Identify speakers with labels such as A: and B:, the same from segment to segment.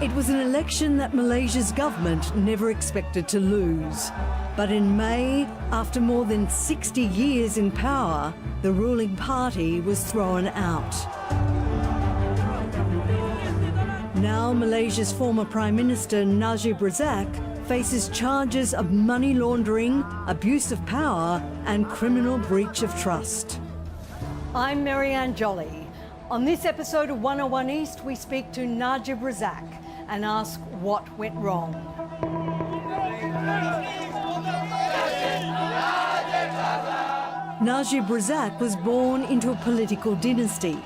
A: It was an election that Malaysia's government never expected to lose. But in May, after more than 60 years in power, the ruling party was thrown out. Now Malaysia's former Prime Minister Najib Razak faces charges of money laundering, abuse of power and criminal breach of trust. I'm Jolley. On this episode of 101 East, we speak to Najib Razak and ask what went wrong. Najib Razak was born into a political dynasty.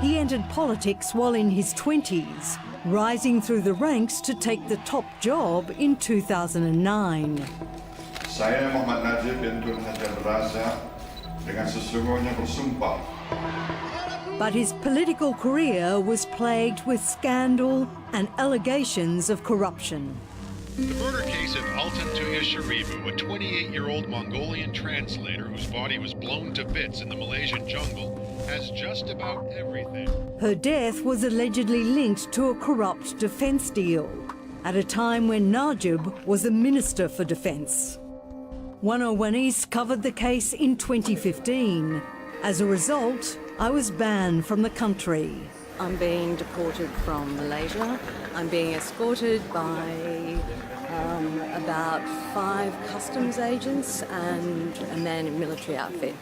A: He entered politics while in his 20s, rising through the ranks to take the top job in 2009.
B: Saya Muhammad Najib bin Najib Razak dengan sesungguhnya bersumpah.
A: But his political career was plagued with scandal and allegations of corruption.
C: The murder case of Altan Sharibu, a 28-year-old Mongolian translator whose body was blown to bits in the Malaysian jungle, has just about everything.
A: Her death was allegedly linked to a corrupt defence deal, at a time when Najib was a Minister for Defence. 101 East covered the case in 2015. As a result, I was banned from the country. I'm being deported from Malaysia. I'm being escorted by about 5 customs agents and a man in military outfit.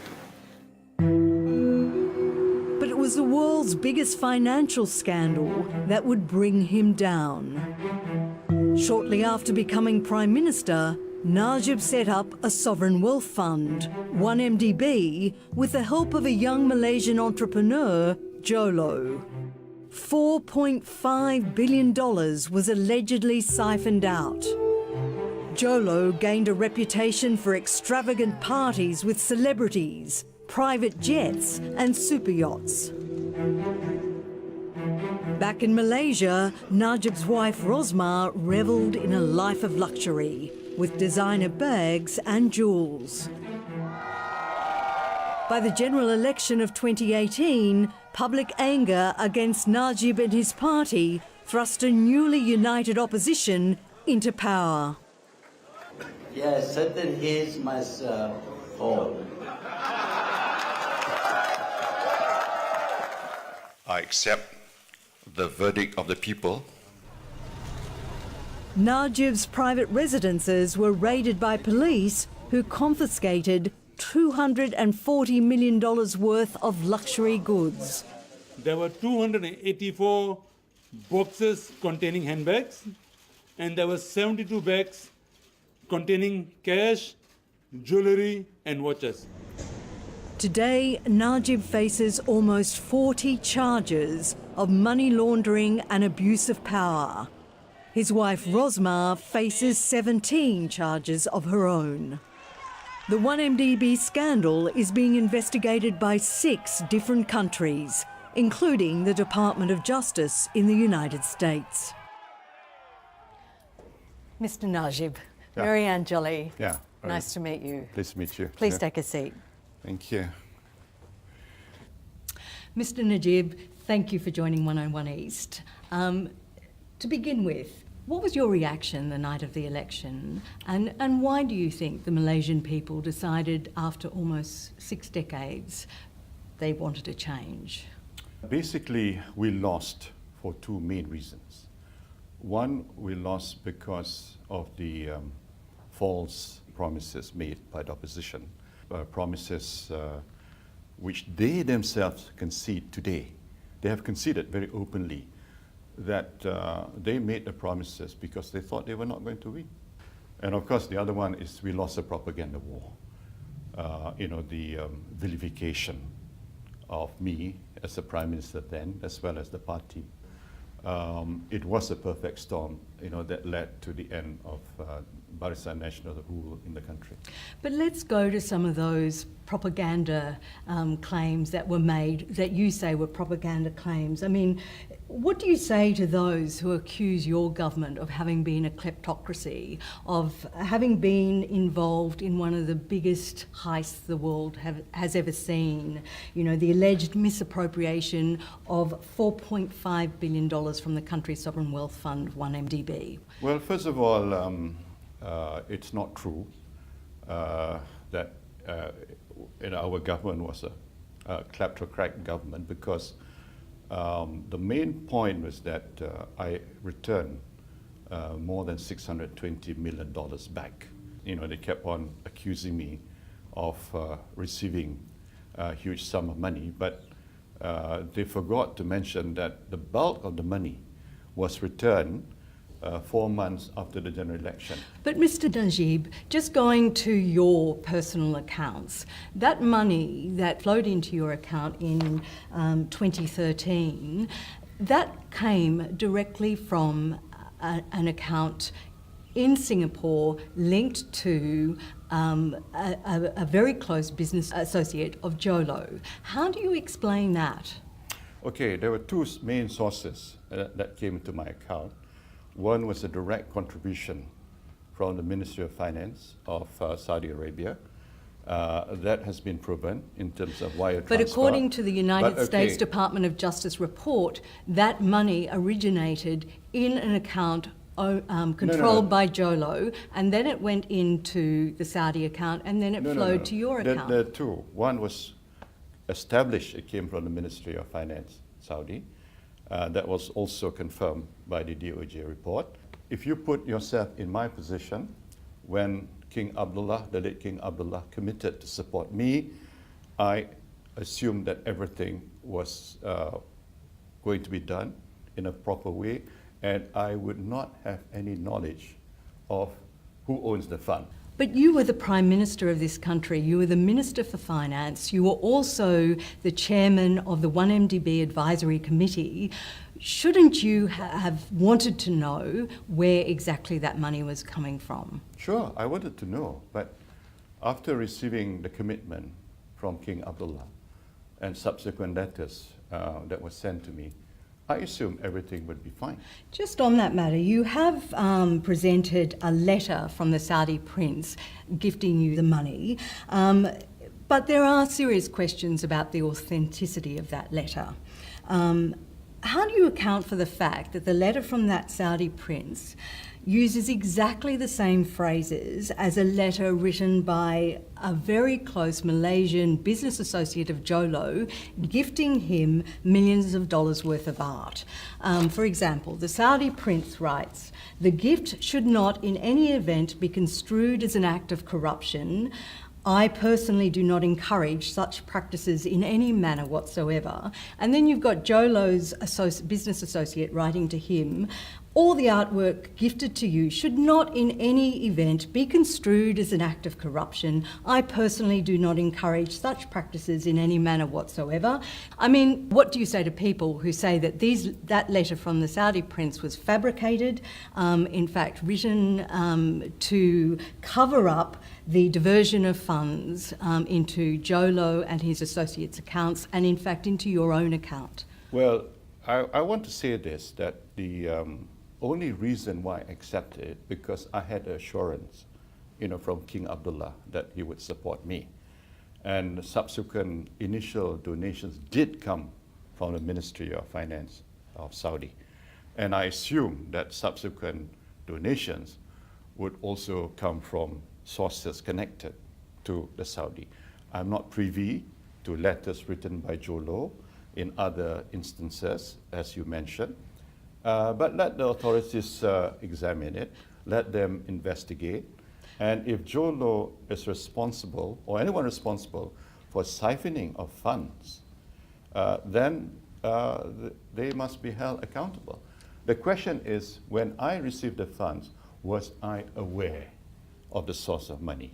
A: But it was the world's biggest financial scandal that would bring him down. Shortly after becoming Prime Minister, Najib set up a sovereign wealth fund, 1MDB, with the help of a young Malaysian entrepreneur, Jolley. $4.5 billion was allegedly siphoned out. Jolley gained a reputation for extravagant parties with celebrities, private jets and super yachts. Back in Malaysia, Najib's wife Rosmah revelled in a life of luxury, with designer bags and jewels. By the general election of 2018, public anger against Najib and his party thrust a newly united opposition into power.
D: Yes, certain heads must fall.
B: I accept the verdict of the people.
A: Najib's private residences were raided by police who confiscated $240 million worth of luxury goods.
E: There were 284 boxes containing handbags, and there were 72 bags containing cash, jewellery and watches.
A: Today, Najib faces almost 40 charges of money laundering and abuse of power. His wife Rosmah faces 17 charges of her own. The 1MDB scandal is being investigated by 6 different countries, including the Department of Justice in the United States. Mr. Najib,
F: Yeah.
A: Jolley,
F: Yeah.
A: nice to meet you.
F: Pleased to meet you.
A: Please
F: Yeah.
A: take a seat.
F: Thank you.
A: Mr. Najib, thank you for joining 101 East. To begin with, what was your reaction the night of the election, and why do you think the Malaysian people decided after almost 6 decades they wanted a change?
F: Basically, we lost for 2 main reasons. One, we lost because of the false promises made by the opposition, promises which they themselves concede today. They have conceded very openly that they made the promises because they thought they were not going to win. And of course, the other one is we lost a propaganda war. The vilification of me as a Prime Minister then, as well as the party. It was a perfect storm, that led to the end of Barisan Nasional rule in the country.
A: But let's go to some of those propaganda claims that were made, that you say were propaganda claims. I mean, what do you say to those who accuse your government of having been a kleptocracy, of having been involved in one of the biggest heists the world has ever seen? You know, the alleged misappropriation of $4.5 billion from the country's sovereign wealth fund, 1MDB.
F: Well, first of all, it's not true that our government was a kleptocratic government, because the main point was that I returned more than $620 million back. You know, they kept on accusing me of receiving a huge sum of money, but they forgot to mention that the bulk of the money was returned 4 months after the general election.
A: But Mr. Najib, just going to your personal accounts, that money that flowed into your account in 2013, that came directly from an account in Singapore linked to a very close business associate of Jolley. How do you explain that?
F: Okay, there were two main sources that came into my account. One was a direct contribution from the Ministry of Finance of Saudi Arabia. That has been proven in terms of wire transfer.
A: But according to the United States Department of Justice report, that money originated in an account controlled by Jolley, and then it went into the Saudi account, and then it flowed to your account.
F: There are two. One was established, it came from the Ministry of Finance, Saudi. That was also confirmed by the DOJ report. If you put yourself in my position, when King Abdullah, the late King Abdullah, committed to support me, I assumed that everything was going to be done in a proper way, and I would not have any knowledge of who owns the fund.
A: But you were the Prime Minister of this country, you were the Minister for Finance, you were also the Chairman of the 1MDB Advisory Committee. Shouldn't you have wanted to know where exactly that money was coming from?
F: Sure, I wanted to know, but after receiving the commitment from King Abdullah and subsequent letters that were sent to me, I assumed everything would be fine.
A: Just on that matter, you have presented a letter from the Saudi prince gifting you the money, but there are serious questions about the authenticity of that letter. How do you account for the fact that the letter from that Saudi prince uses exactly the same phrases as a letter written by a very close Malaysian business associate of Jolley, gifting him millions of dollars worth of art? For example, the Saudi prince writes, "The gift should not in any event be construed as an act of corruption. I personally do not encourage such practices in any manner whatsoever." And then you've got Jolley's business associate writing to him, "All the artwork gifted to you should not in any event be construed as an act of corruption. I personally do not encourage such practices in any manner whatsoever." I mean, what do you say to people who say that that letter from the Saudi prince was fabricated, in fact written to cover up the diversion of funds into Jolley and his associates' accounts, and in fact into your own account?
F: Well, I want to say this, that the only reason why I accepted it, because I had assurance, from King Abdullah that he would support me. And subsequent initial donations did come from the Ministry of Finance of Saudi. And I assume that subsequent donations would also come from sources connected to the Saudi. I'm not privy to letters written by Jolley in other instances, as you mentioned. But let the authorities examine it, let them investigate. And if Jolley is responsible, or anyone responsible, for siphoning of funds, then they must be held accountable. The question is, when I received the funds, was I aware of the source of money?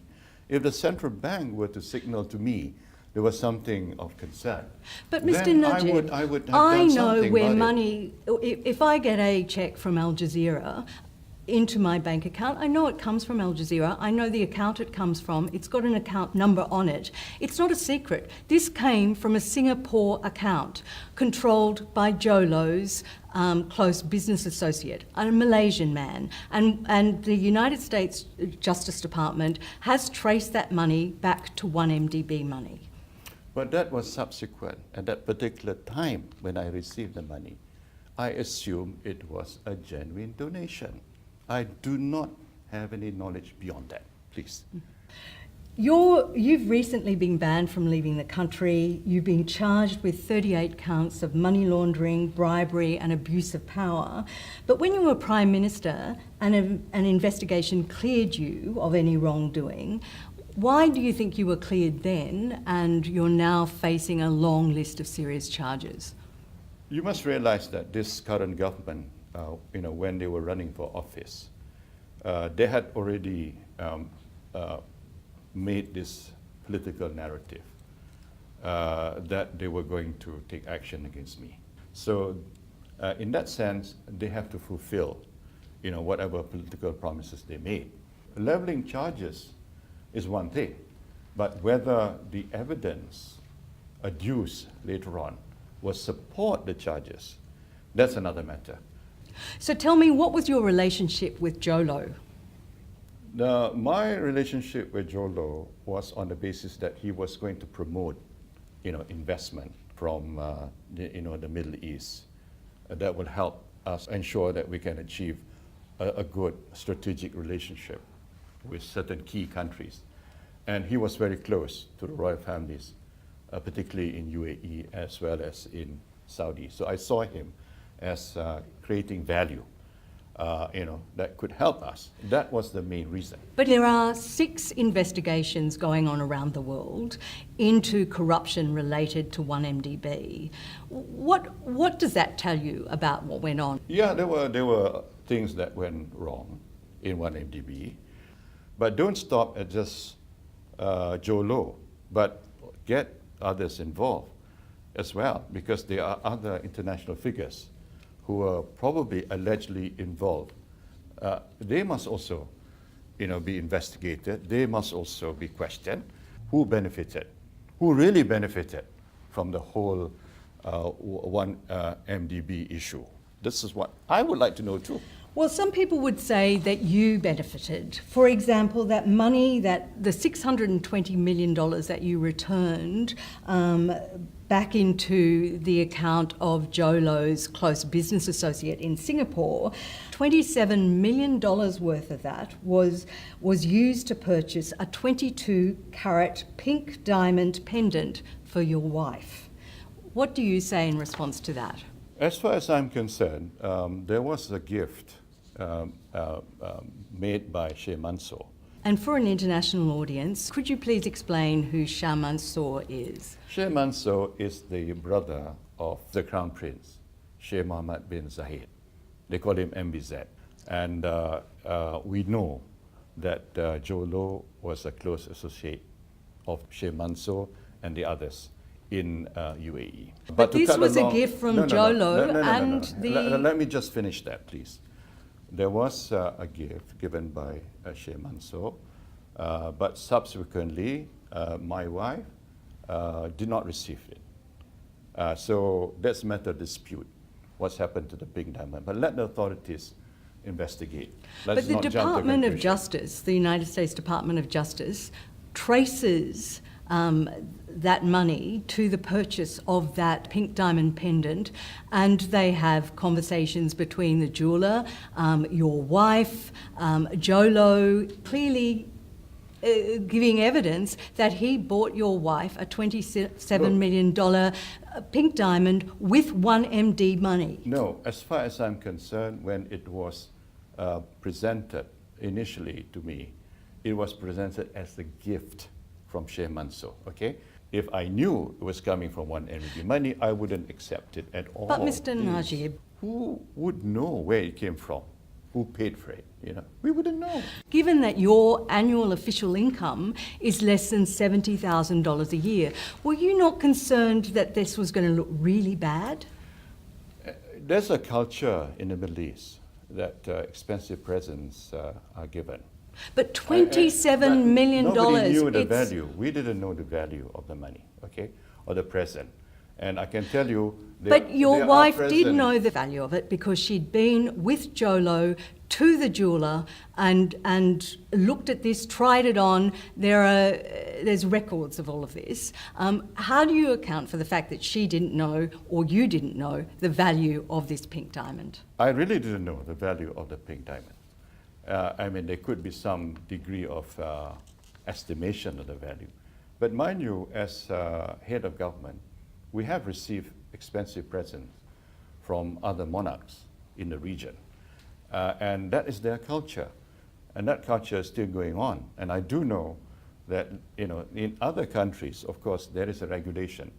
F: If the central bank were to signal to me there was something of concern,
A: but Mr.
F: then
A: Najib,
F: I would have done something
A: know where
F: about
A: money, if I get a cheque from Al-Jazeera, into my bank account. I know it comes from Al-Jazeera. I know the account it comes from. It's got an account number on it. It's not a secret. This came from a Singapore account controlled by Jolley's close business associate, a Malaysian man. And the United States Justice Department has traced that money back to 1MDB money.
F: But that was subsequent. At that particular time when I received the money, I assumed it was a genuine donation. I do not have any knowledge beyond that, please.
A: You've recently been banned from leaving the country. You've been charged with 38 counts of money laundering, bribery and abuse of power. But when you were Prime Minister and an investigation cleared you of any wrongdoing, why do you think you were cleared then and you're now facing a long list of serious charges?
F: You must realize that this current government, when they were running for office, they had already made this political narrative that they were going to take action against me. So in that sense, they have to fulfill whatever political promises they made. Leveling charges is one thing, but whether the evidence adduced later on will support the charges, that's another matter.
A: So tell me, what was your relationship with Jolley?
F: My relationship with Jolley was on the basis that he was going to promote, investment from the Middle East that will help us ensure that we can achieve a good strategic relationship with certain key countries. And he was very close to the royal families, particularly in UAE as well as in Saudi. So I saw him as creating value, that could help us. That was the main reason.
A: But there are 6 investigations going on around the world into corruption related to 1MDB. What does that tell you about what went on?
F: Yeah, there were things that went wrong in 1MDB, but don't stop at just Jolley, but get others involved as well, because there are other international figures who are probably allegedly involved. They must also, be investigated. They must also be questioned. Who benefited? Who really benefited from the whole 1MDB issue? This is what I would like to know too.
A: Well, some people would say that you benefited. For example, that money, the $620 million that you returned back into the account of Jolley's close business associate in Singapore, $27 million worth of that was used to purchase a 22-carat pink diamond pendant for your wife. What do you say in response to that?
F: As far as I'm concerned, there was a gift made by Sheikh Mansour.
A: And for an international audience, could you please explain who Shah Mansour is?
F: Sheikh Mansour is the brother of the Crown Prince, Sheikh Mohammed bin Zayed. They call him MBZ. And we know that Jolley was a close associate of Sheikh Mansour and the others in UAE.
A: But this was a gift from Jolley and the...
F: Let me just finish that, please. There was a gift given by Sheikh Mansour, but subsequently my wife did not receive it. So that's a matter of dispute, what's happened to the pink diamond. But let the authorities investigate.
A: But the Department of Justice, the United States Department of Justice, traces that money to the purchase of that pink diamond pendant, and they have conversations between the jeweller, your wife, Jolley, clearly giving evidence that he bought your wife a $27 million pink diamond with 1MD money.
F: No, as far as I'm concerned, when it was presented initially to me, it was presented as a gift from Sheikh Mansour, okay? If I knew it was coming from 1MD money, I wouldn't accept it at all.
A: But Mr. Najib,
F: who would know where it came from? Who paid for it? We wouldn't know.
A: Given that your annual official income is less than $70,000 a year, were you not concerned that this was going to look really bad?
F: There's a culture in the Middle East that expensive presents are given.
A: But $27 million.
F: Nobody knew the
A: it's-
F: value. We didn't know the value of the money, okay, or the present. And I can tell you,
A: But your
F: there are
A: wife did
F: presents-
A: know the value of it because she'd been with Jolo to the jeweler and looked at this, tried it on. There's records of all of this. How do you account for the fact that she didn't know, or you didn't know, the value of this pink diamond?
F: I really didn't know the value of the pink diamond. I mean, there could be some degree of estimation of the value. But mind you, as head of government, we have received expensive presents from other monarchs in the region. And that is their culture. And that culture is still going on. And I do know that, you know, in other countries, of course, there is a regulation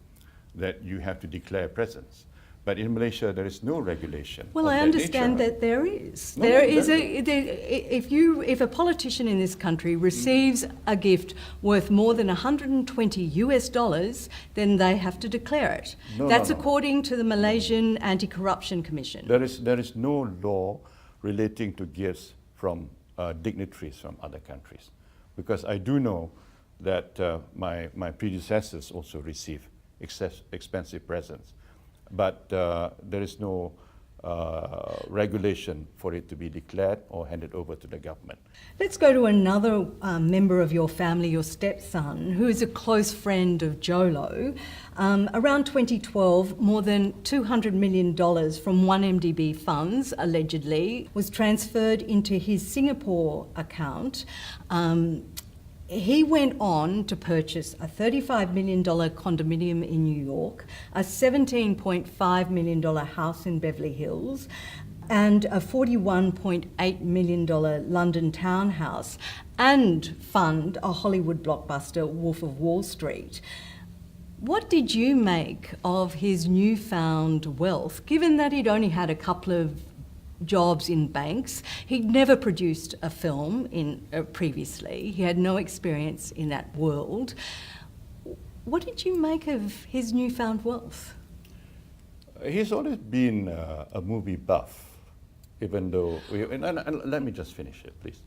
F: that you have to declare presents. But in Malaysia, there is no regulation.
A: Well,
F: of
A: I
F: that
A: understand
F: nature.
A: that there is.
F: No,
A: There is if a politician in this country receives a gift worth more than $120, then they have to declare it.
F: No,
A: That's
F: no, no.
A: according to the Malaysian Anti-Corruption Commission.
F: There is no law relating to gifts from dignitaries from other countries. Because I do know that my predecessors also received expensive presents. But there is no regulation for it to be declared or handed over to the government.
A: Let's go to another member of your family, your stepson, who is a close friend of Jolo. Around 2012, more than $200 million from 1MDB funds, allegedly, was transferred into his Singapore account. He went on to purchase a $35 million condominium in New York, a $17.5 million house in Beverly Hills, and a $41.8 million London townhouse, and fund a Hollywood blockbuster, Wolf of Wall Street. What did you make of his newfound wealth, given that he'd only had a couple of jobs in banks? He'd never produced a film previously. He had no experience in that world. What did you make of his newfound wealth?
F: He's always been a movie buff, even though, and let me just finish it, please.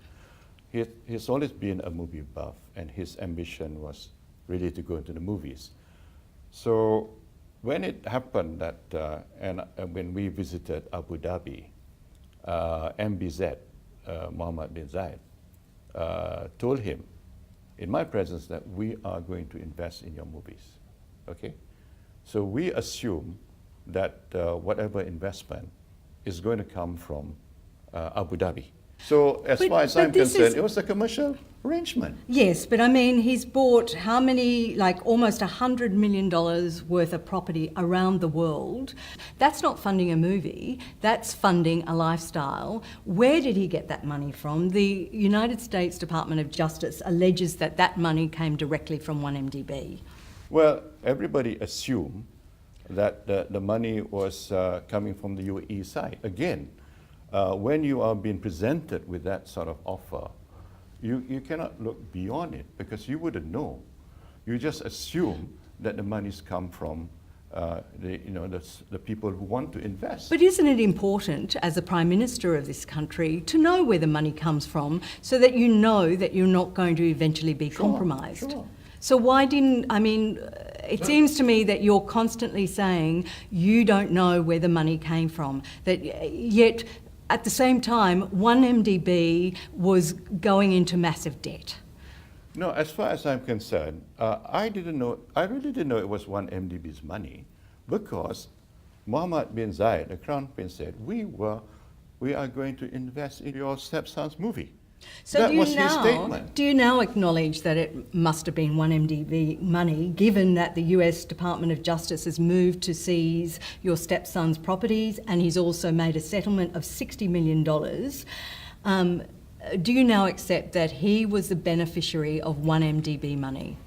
F: He's always been a movie buff, and his ambition was really to go into the movies. So when it happened that, and when we visited Abu Dhabi, MBZ, Mohammed bin Zayed, told him in my presence that we are going to invest in your movies, okay? So we assume that whatever investment is going to come from Abu Dhabi. So as far as I'm concerned, it was a commercial arrangement.
A: Yes, but I mean, he's bought how many, like almost $100 million worth of property around the world. That's not funding a movie, that's funding a lifestyle. Where did he get that money from? The United States Department of Justice alleges that that money came directly from 1MDB.
F: Well, everybody assumed that the money was coming from the UAE side. Again, when you are being presented with that sort of offer, you cannot look beyond it because you wouldn't know. You just assume that the monies come from the people who want to invest.
A: But isn't it important, as a Prime Minister of this country, to know where the money comes from so that you know that you're not going to eventually be compromised?
F: Sure.
A: So why didn't, I mean, it seems to me that you're constantly saying you don't know where the money came from, that yet at the same time, 1MDB was going into massive debt.
F: No, as far as I'm concerned, I really didn't know it was 1MDB's money because Mohammed bin Zayed, the Crown Prince, said, we are going to invest in your stepson's movie.
A: So
F: that was his statement.
A: Do you now acknowledge that it must have been 1MDB money, given that the US Department of Justice has moved to seize your stepson's properties and he's also made a settlement of $60 million? Do you now accept that he was the beneficiary of 1MDB money?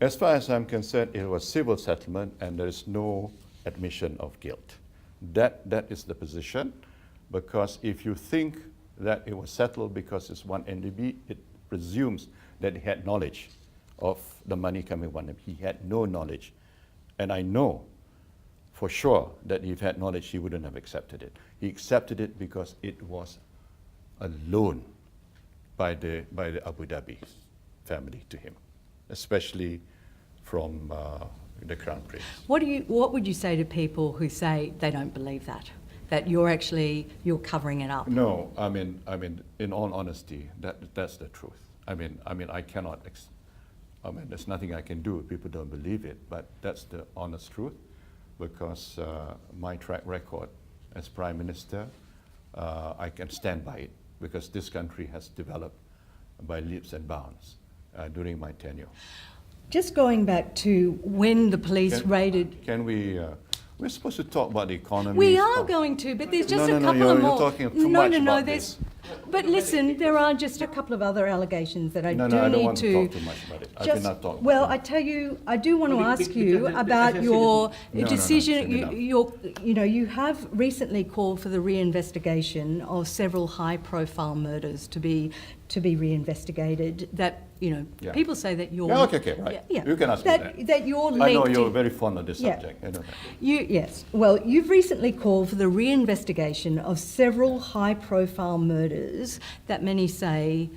F: As far as I'm concerned, it was civil settlement and there is no admission of guilt. That is the position, because if you think that it was settled because it's 1MDB, it presumes that he had knowledge of the money coming from him. He had no knowledge. And I know for sure that if he had knowledge, he wouldn't have accepted it. He accepted it because it was a loan by the Abu Dhabi family to him, especially from the Crown Prince.
A: What would you say to people who say they don't believe that you're covering it up?
F: No, I mean, in all honesty, that's the truth. I mean, I cannot. There's nothing I can do. People don't believe it, but that's the honest truth, because my track record as Prime Minister, I can stand by it, because this country has developed by leaps and bounds during my tenure.
A: Just going back to when the police raided...
F: Can we... we're supposed to talk about the economy.
A: We are going to, but there's just a couple of more...
F: You're talking too much about this.
A: But listen, there are just a couple of other allegations that I
F: No,
A: do
F: I don't
A: need
F: want to talk too much about it. I cannot talk.
A: Well, I tell you, I do want to ask you about your decision. You have recently called for the reinvestigation of several high-profile murders to be reinvestigated. That people say that you're...
F: Okay, right.
A: Yeah,
F: you can ask me that.
A: That you're linked
F: I know you're very fond of this subject. I know that.
A: Yes. Well, you've recently called for the reinvestigation of several high-profile murders that many say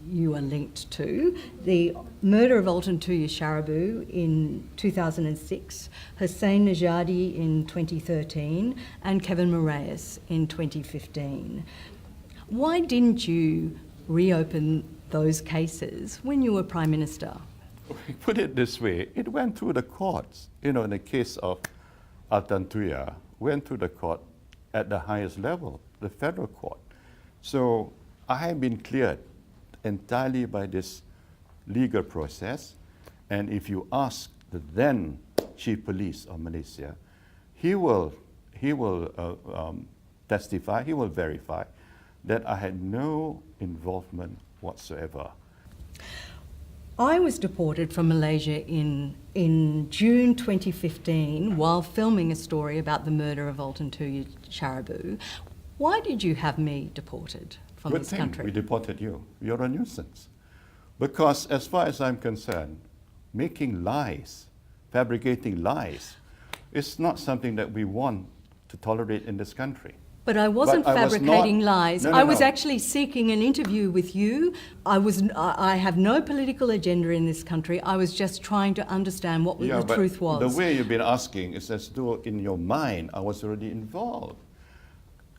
A: you are linked to. The murder of Alton Tuya Sharibu in 2006, Hussein Najadi in 2013, and Kevin Moraes in 2015. Why didn't you reopen those cases when you were Prime Minister?
F: Put it this way, it went through the courts. In the case of Alton Tuya, went through the court at the highest level, the federal court. So I have been cleared entirely by this legal process, and if you ask the then Chief Police of Malaysia, he will testify, he will verify that I had no involvement whatsoever.
A: I was deported from Malaysia in June 2015 while filming a story about the murder of Alton Tuya Sharibu. Why did you have me deported from this country?
F: We deported you. You're a nuisance. Because as far as I'm concerned, making lies, fabricating lies, is not something that we want to tolerate in this country.
A: But I wasn't fabricating lies.
F: No.
A: I was actually seeking an interview with you. I have no political agenda in this country. I was just trying to understand what the truth was.
F: The way you've been asking is as though in your mind I was already involved.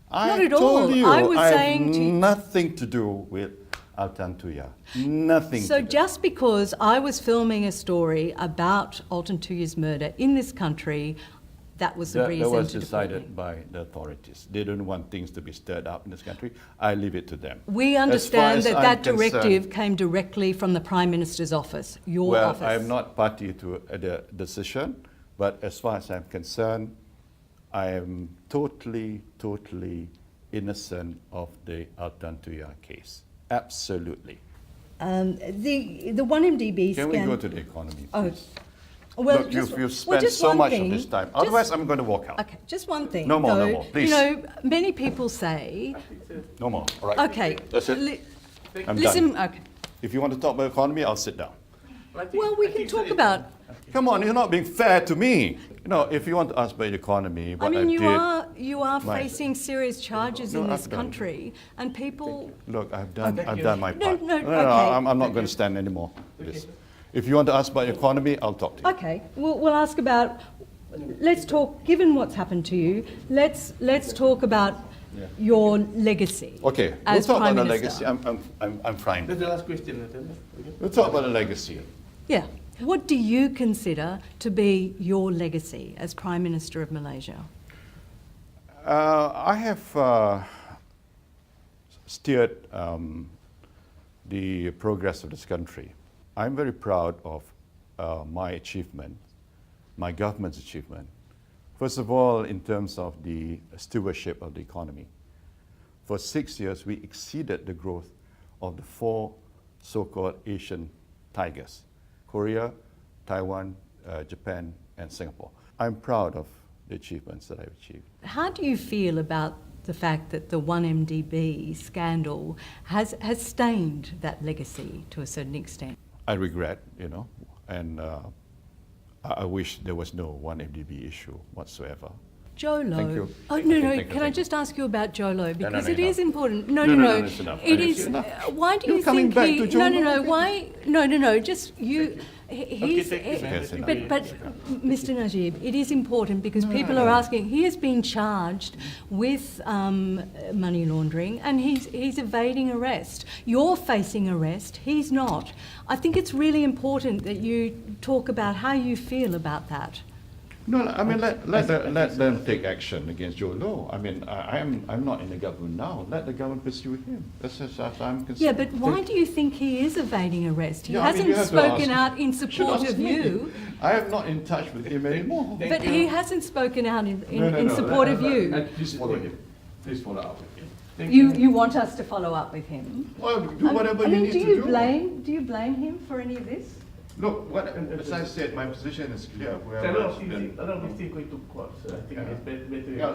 A: Not at all.
F: Told you,
A: I was
F: I
A: saying
F: have nothing to do with Alton Tuya. Nothing.
A: So just because I was filming a story about Alton Tuya's murder in this country, that was the reason
F: that was
A: to
F: decided
A: deport me.
F: by the authorities. They don't want things to be stirred up in this country. I leave it to them.
A: We understand
F: as
A: that directive came directly from the Prime Minister's office, your office.
F: Well, I'm not party to the decision, but as far as I'm concerned, I am totally innocent of the Alton Tuya case. Absolutely.
A: The 1MDB
F: Can we go to the economy, please?
A: Well,
F: look, you've spent so much of this time. Otherwise, I'm going to walk out.
A: Okay, just one thing.
F: No more, please.
A: Many people say...
F: No more, all right?
A: Okay.
F: That's it. I'm
A: listen,
F: done.
A: okay.
F: If you want to talk about economy, I'll sit down.
A: Well, we can talk about...
F: Come on, you're not being fair to me. If you want to ask about the economy, what I did...
A: you are facing serious charges in this country, and people...
F: Look, I've done my part.
A: No, okay.
F: I'm not going to stand anymore for this. If you want to ask about the economy, I'll talk to you.
A: Okay, we'll ask about... Let's talk, given what's happened to you, let's talk about your legacy.
F: Okay, we'll talk about the legacy. I'm fine.
G: That's the last question.
F: We'll talk about the legacy.
A: Yeah. What do you consider to be your legacy as Prime Minister of Malaysia?
F: I have steered the progress of this country. I'm very proud of my achievement, my government's achievement. First of all, in terms of the stewardship of the economy. For 6 years, we exceeded the growth of the 4 so-called Asian tigers: Korea, Taiwan, Japan, and Singapore. I'm proud of the achievements that I've achieved.
A: How do you feel about the fact that the 1MDB scandal has stained that legacy to a certain extent?
F: I regret, and I wish there was no 1MDB issue whatsoever.
A: Jolo.
F: Thank you.
A: Oh,
F: Thank
A: no,
F: you,
A: no.
F: thank you,
A: Can I
F: thank you.
A: just ask you about Jolo? Because
F: no,
A: it is
F: enough.
A: important.
F: No, it's enough.
A: It
F: It's
A: is.
F: enough.
A: Why do
F: You're
A: you
F: coming
A: think
F: back
A: he?
F: to Jolo?
A: Why? No. Just you. He's.
F: Okay, it's enough.
A: But Mr. Najib, it is important because people are asking. He has been charged with money laundering and he's evading arrest. You're facing arrest. He's not. I think it's really important that you talk about how you feel about that.
F: No, I mean, let them take action against Joe Low. I mean, I'm not in the government now. Let the government pursue him. That's as far as I'm concerned.
A: Yeah, but why do you think he is evading arrest? He
F: Yeah, I mean,
A: hasn't
F: you have to
A: spoken
F: ask-
A: out in
F: Should
A: support
F: ask
A: of
F: me.
A: you,
F: I am not in touch with him anymore.
A: but he hasn't spoken out in support of you.
F: Please follow him. Please follow up with him. Thank
A: You want us to follow up with him?
F: Well, do whatever
A: I
F: you
A: mean,
F: need
A: do
F: to
A: you
F: do.
A: blame him for any of this?
F: Look, as I said, my position is clear.
G: A lot of things going to court, so I think it's better.
F: Yeah,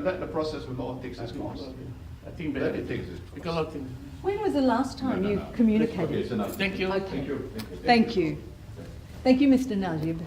F: let the process with law takes its course.
G: I think
F: Let
G: better.
F: it take its
G: Because a
F: course.
G: lot of things.
A: When was the last time you
F: Okay,
A: communicated?
F: it's enough.
G: Thank you.
A: Okay.
F: Thank you.
A: Thank you. Thank you, Mr. Najib.